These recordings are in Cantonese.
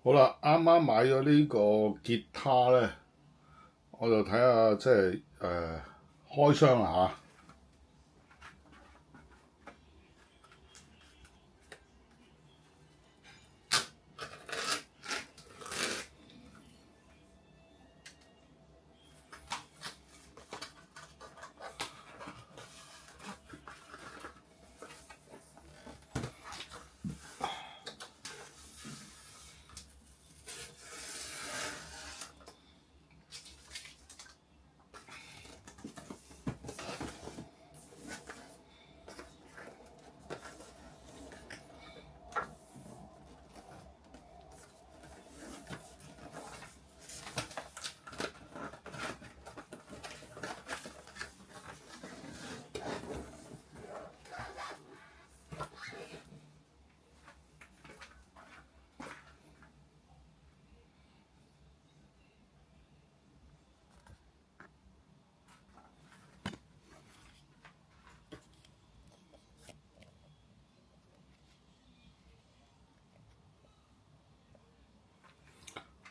好啦，啱啱買咗呢個吉他咧，我就睇下開箱啦嚇。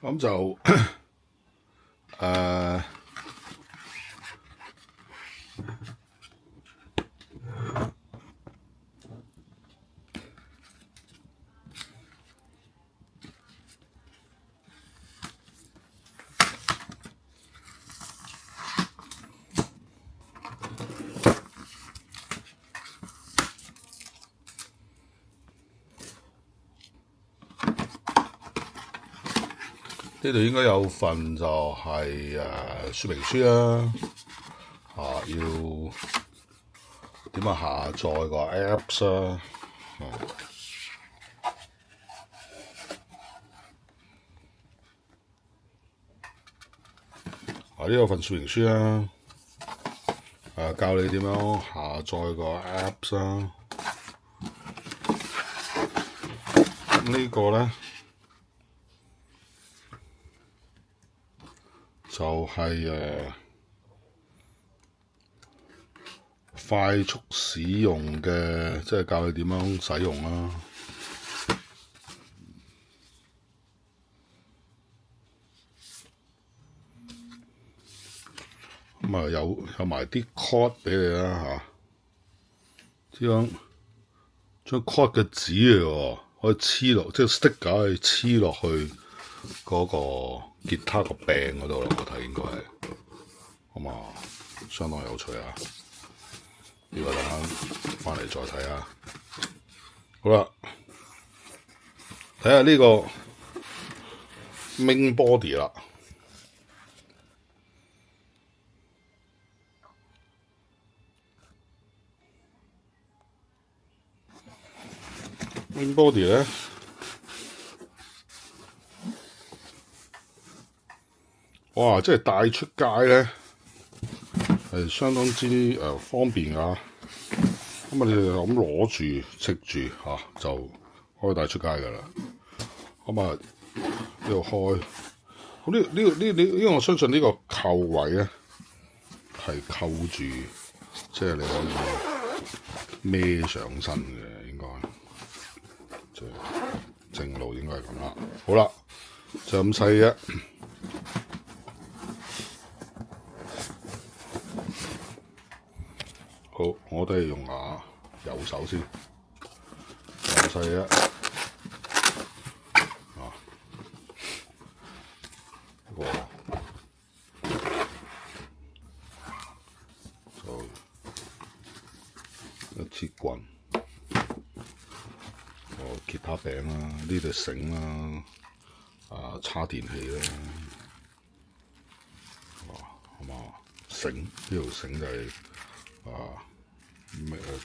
咁就誒呢度應該有份就係說明書啦，要點樣下載個 Apps 啦，呢有份說明書啦，教你點樣下載個 Apps 啦。呢個咧就係快速使用嘅，即係教你點樣使用啦。咁啊有埋啲 code 俾你啦嚇，將 code 嘅紙嚟喎，可以黐落，即係 sticker 可以黐落去嗰個吉他個柄嗰度咯。我睇應該係，咁啊相當有趣啊！呢個等陣翻嚟再睇下。好啦，睇下呢個 main body 啦。main body 咧，哇！即係帶出街咧係相當之方便㗎。咁你哋就咁攞住戚住就可以帶出街㗎啦。咁呢度開，咁呢個我相信呢個扣位咧係扣住，即係你可以孭上身嘅，應該即係正路應該係咁啦。好啦，就咁細啫。好，我都係用下右手先，咁細啫。一支棍，吉他柄啦，呢條繩啦，叉電器啦，係嘛？繩呢條繩就係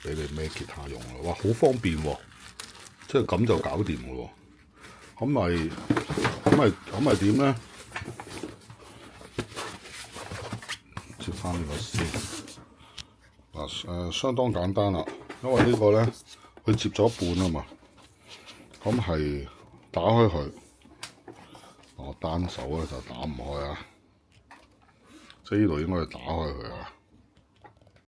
俾你孭吉他用咯。哇，好方便喎！即係咁就搞掂嘅喎。咁咪點咧？接翻呢個先。相當簡單啦，因為呢個咧佢接咗一半啊嘛，咁係打開佢，我單手咧就打唔開啊，即係呢度應該係打開佢啊。